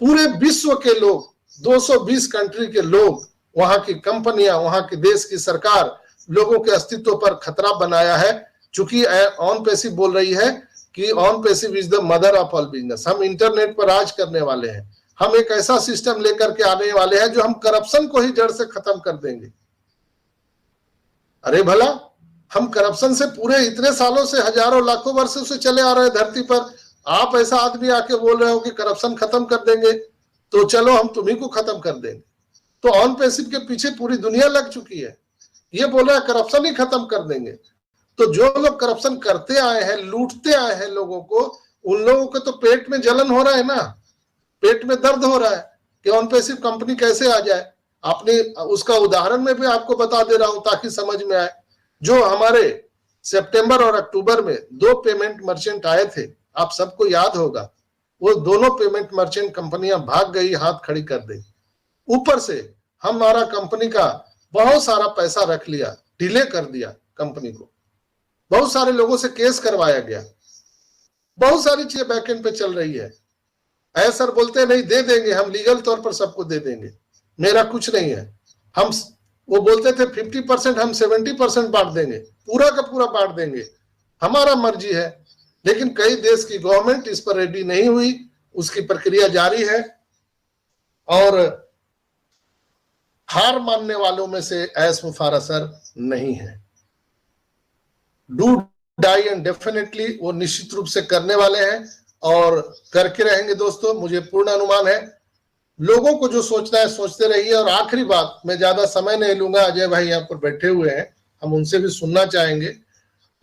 पूरे विश्व के लोग, 220 कंट्री के लोग, वहां की कंपनियां, वहां के देश की सरकार लोगों के अस्तित्व पर खतरा बनाया है। चूंकि ऑन पैसिव बोल रही है कि on passive is the mother of all business. हम इंटरनेट पर राज करने वाले हैं, हम एक ऐसा सिस्टम लेकर के आने वाले हैं जो हम करप्शन को ही जड़ से खत्म कर देंगे। अरे भला, हम करप्शन से पूरे इतने सालों से, हजारों लाखों वर्षों से चले आ रहे हैं धरती पर। आप ऐसा आदमी आके बोल रहे हो कि करप्शन खत्म कर देंगे, तो चलो हम तुम्ही को खत्म कर देंगे। तो ऑन पैसिव के पीछे पूरी दुनिया लग चुकी है। ये बोल रहा है करप्शन ही खत्म कर देंगे। तो जो लोग करप्शन करते आए हैं, लूटते आए हैं लोगों को, उन लोगों के तो पेट में जलन हो रहा है ना, पेट में दर्द हो रहा है कि ऑन पैसिव कंपनी कैसे आ जाए। आपने उसका उदाहरण में भी आपको बता दे रहा हूं ताकि समझ में आए। जो हमारे सितंबर और अक्टूबर में 2 पेमेंट मर्चेंट आए थे, आप सबको याद होगा, वो दोनों पेमेंट मर्चेंट कंपनियां भाग गई, हाथ खड़ी कर दी। ऊपर से हमारा कंपनी का बहुत सारा पैसा रख लिया, डिले कर दिया कंपनी को, बहुत सारे लोगों से केस करवाया गया, बहुत सारी चीजें बैकएंड पे चल रही है। ऐसा सर बोलते नहीं दे देंगे, हम लीगल तौर पर सबको दे देंगे, मेरा कुछ नहीं है। हम, वो बोलते थे 50%, हम 70% बांट देंगे, पूरा का पूरा बांट देंगे, हमारा मर्जी है। लेकिन कई देश की गवर्नमेंट इस पर रेडी नहीं हुई, उसकी प्रक्रिया जारी है। और हार मानने वालों में से एस मुफारा सर नहीं है। डू डाई एंड डेफिनेटली वो निश्चित रूप से करने वाले हैं और करके रहेंगे दोस्तों, मुझे पूर्ण अनुमान है। लोगों को जो सोचना है सोचते रहिए। और आखिरी बात, मैं ज्यादा समय नहीं लूंगा, अजय भाई यहाँ पर बैठे हुए हैं, हम उनसे भी सुनना चाहेंगे।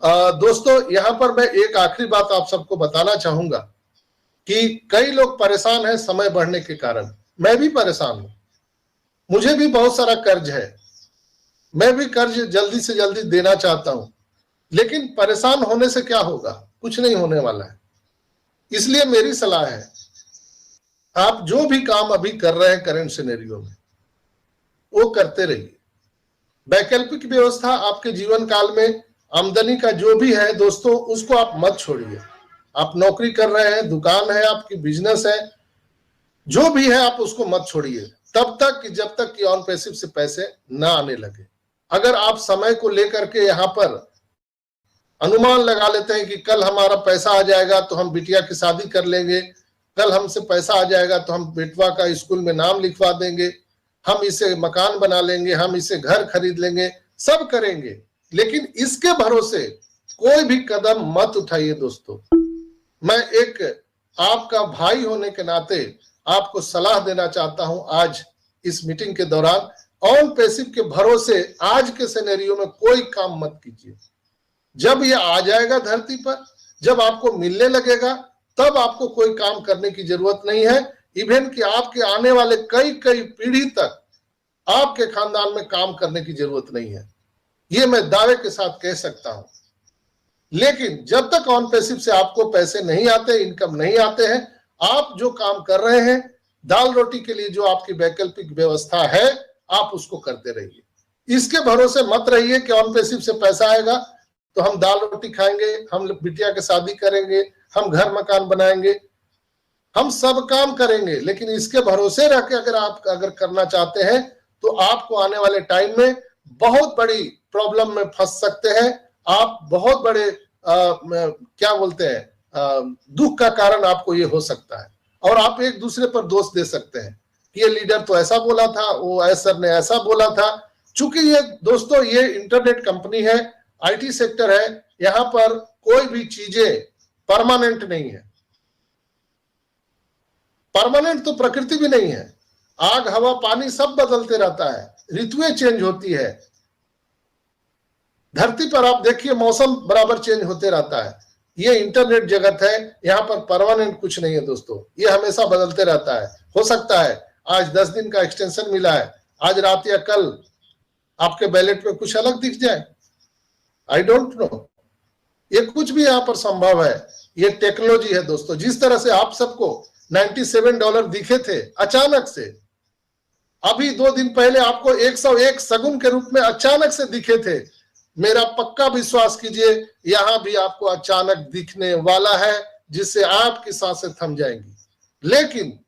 दोस्तों यहाँ पर मैं एक आखिरी बात आप सबको बताना चाहूंगा कि कई लोग परेशान हैं समय बढ़ने के कारण। मैं भी परेशान हूं, मुझे भी बहुत सारा कर्ज है, मैं भी कर्ज जल्दी से जल्दी देना चाहता हूं, लेकिन परेशान होने से क्या होगा, कुछ नहीं होने वाला है। इसलिए मेरी सलाह है, आप जो भी काम अभी कर रहे हैं करंट सिनेरियो में, वो करते रहिए। वैकल्पिक व्यवस्था आपके जीवन काल में आमदनी का जो भी है दोस्तों, उसको आप मत छोड़िए। आप नौकरी कर रहे हैं, दुकान है आपकी, बिजनेस है, जो भी है आप उसको मत छोड़िए तब तक कि जब तक कि ऑन पैसिव से पैसे ना आने लगे। अगर आप समय को लेकर के यहाँ पर अनुमान लगा लेते हैं कि कल हमारा पैसा आ जाएगा तो हम बिटिया की शादी कर लेंगे, कल हमसे पैसा आ जाएगा तो हम बेटवा का स्कूल में नाम लिखवा देंगे, हम इसे मकान बना लेंगे, हम इसे घर खरीद लेंगे, सब करेंगे, लेकिन इसके भरोसे कोई भी कदम मत उठाइए दोस्तों। मैं एक आपका भाई होने के नाते आपको सलाह देना चाहता हूं आज इस मीटिंग के दौरान, ऑन पैसिव के भरोसे आज के सिनेरियो में कोई काम मत कीजिए। जब ये आ जाएगा धरती पर, जब आपको मिलने लगेगा, तब आपको कोई काम करने की जरूरत नहीं है। इवन कि आपके आने वाले कई कई पीढ़ी तक आपके खानदान में काम करने की जरूरत नहीं है, ये मैं दावे के साथ कह सकता हूं। लेकिन जब तक ऑन पैसिव से आपको पैसे नहीं आते, इनकम नहीं आते हैं, आप जो काम कर रहे हैं, दाल रोटी के लिए जो आपकी वैकल्पिक व्यवस्था है, आप उसको करते रहिए। इसके भरोसे मत रहिए कि ऑन पैसिव से पैसा आएगा तो हम दाल रोटी खाएंगे, हम बिटिया की शादी करेंगे, हम घर मकान बनाएंगे, हम सब काम करेंगे। लेकिन इसके भरोसे रह के अगर करना चाहते हैं तो आपको आने वाले टाइम में बहुत बड़ी प्रॉब्लम में फंस सकते हैं। आप बहुत बड़े क्या बोलते हैं, दुख का कारण आपको ये हो सकता है। और आप एक दूसरे पर दोष दे सकते हैं कि ये लीडर तो ऐसा बोला था, वो सर ने ऐसा बोला था। चूंकि ये दोस्तों ये इंटरनेट कंपनी है, आईटी सेक्टर है, यहां पर कोई भी चीजें परमानेंट नहीं है। परमानेंट तो प्रकृति भी नहीं है, आग हवा पानी सब बदलते रहता है, ऋतुएं चेंज होती है। धरती पर आप देखिए मौसम बराबर चेंज होते रहता है। ये इंटरनेट जगत है, यहाँ पर परमानेंट कुछ नहीं है दोस्तों, ये हमेशा बदलते रहता है। हो सकता है आज 10 दिन का एक्सटेंशन मिला है, आज रात या कल आपके बैलेट में कुछ अलग दिख जाए, आई डोंट नो। ये कुछ भी यहाँ पर संभव है, ये टेक्नोलॉजी है दोस्तों। जिस तरह से आप सबको $97 दिखे थे अचानक से, अभी 2 दिन पहले आपको 101 सगुन के रूप में अचानक से दिखे थे, मेरा पक्का विश्वास कीजिए यहां भी आपको अचानक दिखने वाला है, जिससे आपकी सांसें थम जाएंगी। लेकिन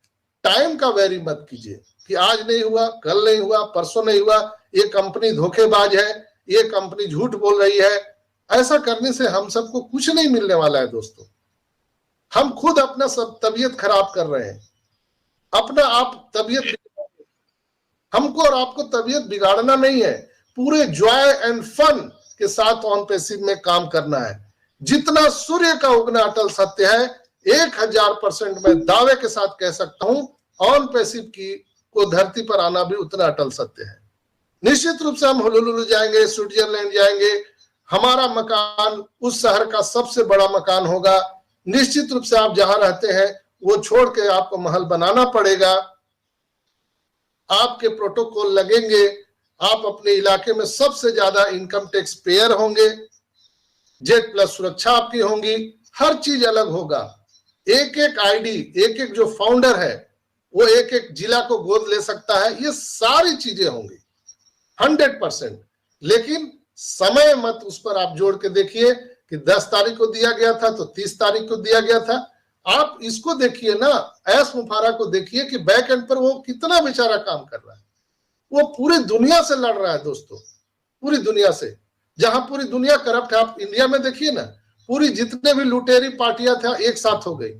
टाइम का वेरी मत कीजिए कि आज नहीं हुआ, कल नहीं हुआ, परसों नहीं हुआ, ये कंपनी धोखेबाज है, ये कंपनी झूठ बोल रही है। ऐसा करने से हम सबको कुछ नहीं मिलने वाला है दोस्तों। हम खुद अपना सब तबीयत खराब कर रहे हैं, अपना आप तबीयत, हमको और आपको तबीयत बिगाड़ना नहीं है, पूरे जॉय एंड फन के साथ ऑन पैसिव में काम करना है। जितना सूर्य का उगना अटल सत्य है, 1000% मैं दावे के साथ कह सकता हूं, ऑन पैसिव की को धरती पर आना भी उतना अटल सत्य है। निश्चित रूप से हम होनोलुलु जाएंगे, स्विट्जरलैंड जाएंगे, हमारा मकान उस शहर का सबसे बड़ा मकान होगा। निश्चित रूप से आप जहां रहते हैं वो छोड़ के आपको महल बनाना पड़ेगा, आपके प्रोटोकॉल लगेंगे, आप अपने इलाके में सबसे ज्यादा इनकम टैक्स पेयर होंगे, जेड प्लस सुरक्षा आपकी होंगी, हर चीज अलग होगा। एक एक आईडी, एक एक जो फाउंडर है वो एक एक जिला को गोद ले सकता है, ये सारी चीजें होंगी 100%। लेकिन समय मत उस पर आप जोड़ के देखिए कि 10 तारीख को दिया गया था तो 30 तारीख को दिया गया था। आप इसको देखिए ना, एस मुफारा को देखिए कि बैक एंड पर वो कितना बेचारा काम कर रहा है। वो पूरी दुनिया से लड़ रहा है दोस्तों, पूरी दुनिया से, जहां पूरी दुनिया करप्ट है। आप इंडिया में देखिए ना, पूरी जितने भी लुटेरी पार्टियां था एक साथ हो गई।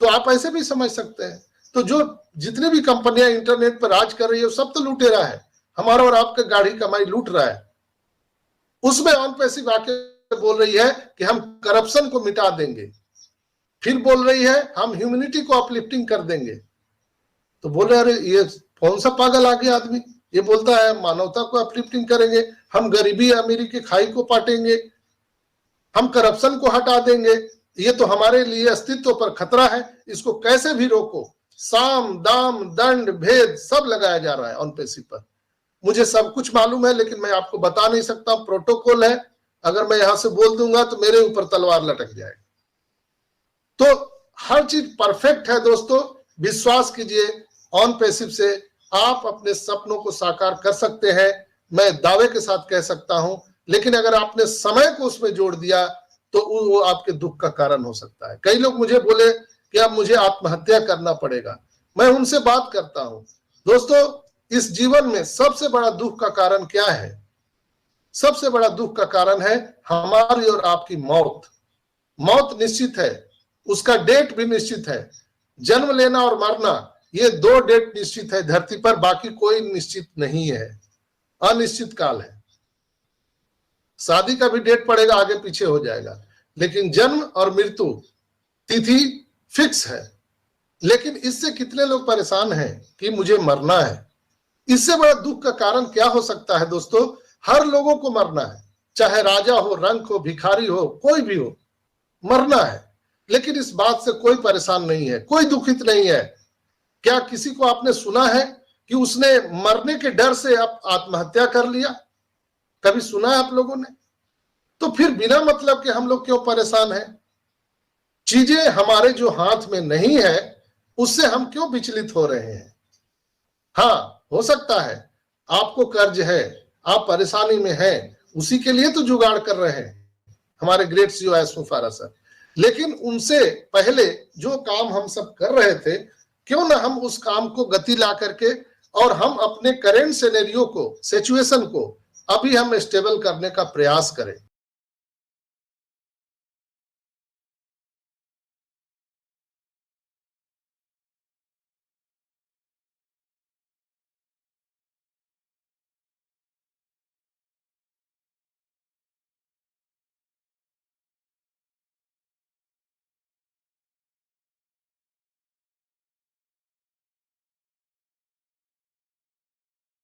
तो आप ऐसे भी समझ सकते हैं। तो जो जितनी भी कंपनियां इंटरनेट पर राज कर रही है सब तो लुटेरा है, हमारा और आपका गाढ़ी कमाई लूट रहा है। उसमें ऑन पैसिव आके बोल रही है कि हम करप्शन को मिटा देंगे, फिर बोल रही है हम ह्यूमैनिटी को अपलिफ्टिंग कर देंगे। तो बोल रहे अरे ये कौन सा पागल आ गया आदमी, ये बोलता है मानवता को अपलिफ्टिंग करेंगे, हम गरीबी अमीरी की खाई को पाटेंगे, हम करप्शन को हटा देंगे, ये तो हमारे लिए अस्तित्व पर खतरा है, इसको कैसे भी रोको। साम दाम दंड भेद सब लगाया जा रहा है ऑन पैसिव पर। मुझे सब कुछ मालूम है लेकिन मैं आपको बता नहीं सकता, प्रोटोकॉल है, अगर मैं यहां से बोल दूंगा तो मेरे ऊपर तलवार लटक जाएगी। तो हर चीज परफेक्ट है दोस्तों, विश्वास कीजिए ऑन पैसिव से आप अपने सपनों को साकार कर सकते हैं, मैं दावे के साथ कह सकता हूं। लेकिन अगर आपने समय को उसमें जोड़ दिया तो वो आपके दुख का कारण हो सकता है। कई लोग मुझे बोले कि अब मुझे आत्महत्या करना पड़ेगा, मैं उनसे बात करता हूं दोस्तों, इस जीवन में सबसे बड़ा दुख का कारण क्या है? सबसे बड़ा दुख का कारण है हमारी और आपकी मौत। मौत निश्चित है, उसका डेट भी निश्चित है। जन्म लेना और मरना ये 2 डेट निश्चित है धरती पर, बाकी कोई निश्चित नहीं है, अनिश्चित काल है। शादी का भी डेट पड़ेगा, आगे पीछे हो जाएगा, लेकिन जन्म और मृत्यु तिथि फिक्स है। लेकिन इससे कितने लोग परेशान हैं कि मुझे मरना है। इससे बड़ा दुख का कारण क्या हो सकता है दोस्तों? हर लोगों को मरना है, चाहे राजा हो, रंक हो, भिखारी हो, कोई भी हो, मरना है। लेकिन इस बात से कोई परेशान नहीं है, कोई दुखित नहीं है। क्या किसी को आपने सुना है कि उसने मरने के डर से अब आत्महत्या कर लिया? कभी सुना है आप लोगों ने? तो फिर बिना मतलब के हम लोग क्यों परेशान हैं? चीजें हमारे जो हाथ में नहीं है उससे हम क्यों विचलित हो रहे हैं? हाँ, हो सकता है आपको कर्ज है, आप परेशानी में हैं, उसी के लिए तो जुगाड़ कर रहे हैं हमारे ग्रेट सीईओ एस मुफारा सर। लेकिन उनसे पहले जो काम हम सब कर रहे थे, क्यों ना हम उस काम को गति ला करके और हम अपने करेंट सिनेरियो को, सिचुएशन को अभी हम स्टेबल करने का प्रयास करें।